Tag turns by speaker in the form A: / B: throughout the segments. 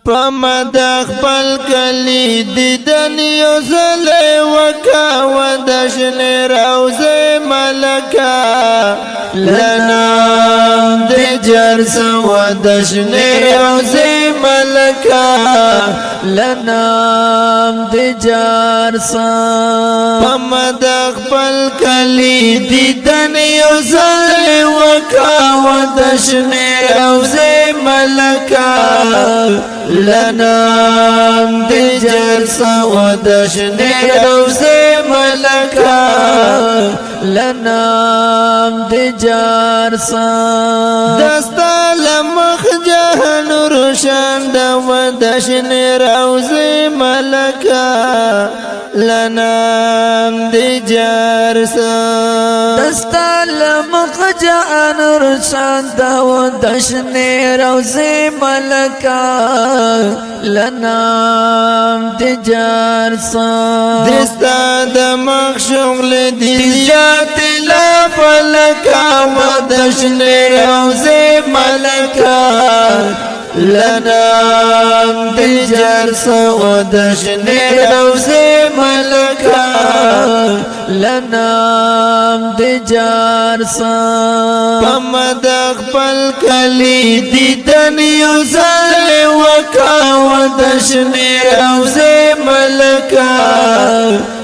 A: پمد خپل کلی دیدن یو زلی وکا ودشن روزه ملکا لنام دی جرس ودشن روزه ملکا
B: لنام دی جرس
A: پمد خپل کلی دیدن یو زلی وکا ودشن روزه ملکا لنام دی جرس ودشن روزه ملکا
B: لنام دی جرس
A: دستا لمخ جهن روشن د ودشن روزه ملکا لنام دی جرس
B: دستا لمخ جهن روشن د ودشن روزه ملکا لنام دی جرس
A: دستا د مخشغل دی جات لا فلکا ودشن روزه ملکا لنام دی جرس ودشن روزه ملکا
B: لنام دی جرس
A: پمد خپل کلی دیدن یو زلی وکا ودشن روزه ملکا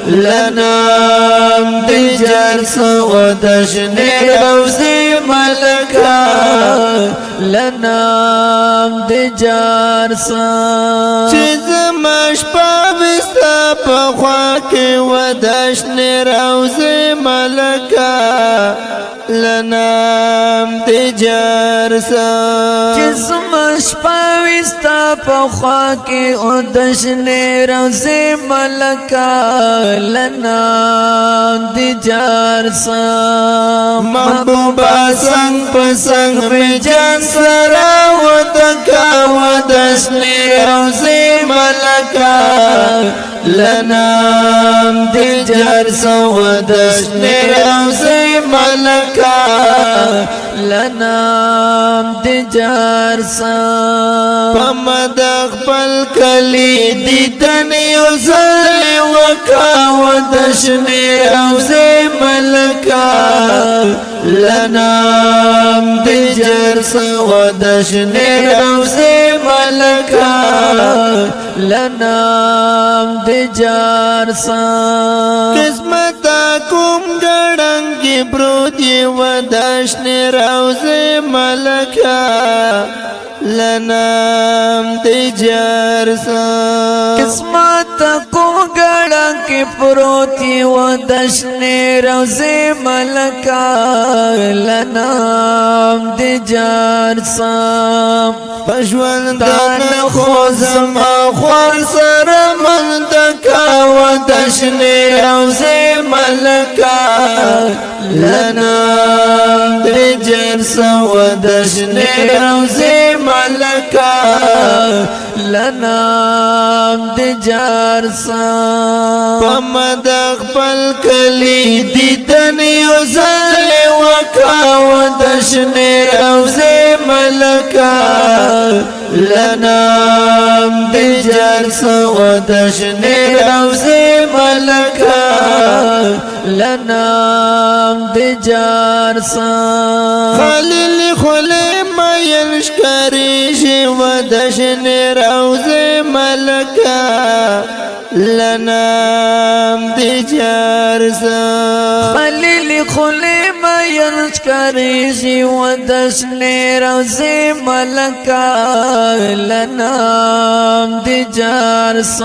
A: لنام دی جرس ودشن روزه ملکا
B: لنام دی جرس
A: چیز مش پاوستا پخوا کی ودشن روزه ملکا لنام دی جرس
B: جسمش پاوستا پخوا کی ودشن روزه ملکا لنام دی جرس
A: محبوبا سنگ پسنگ می جان سرا ودکا ودشن روزه ملکا لنام دی جرس ودشن روزه ملکا
B: لنام دی جرس
A: پمد خپل کلی دیدن یو زلی وکا ودشن روزه ملکا لنام دی جرس ودشن روزه ملکا
B: لنام دی جرس
A: قسمتا کوم گڑنگی برودی ودشن روزه ملکا لنام دی جرس
B: قسمت کو گڑا کی پروتی ودشن روزه ملکا لنام دی جرس
A: پشوندان خوزم خوار سر مندکا ودشن روزه ملکا لنام دی جرس ودشن روزه ملکا
B: لنام دی جرس
A: پمد خپل کلی دیدن یو زلی وکا ودشن روزه ملکا لنام دی جرس ودشن روزه ملکا
B: لنام دی جرس
A: خلیل خلی مایل شکریشی ودشن روزه ملکا لنام دی جرس
B: خلیل خلی مینش کریشی ودشن روزه ملکا لنام دی جرس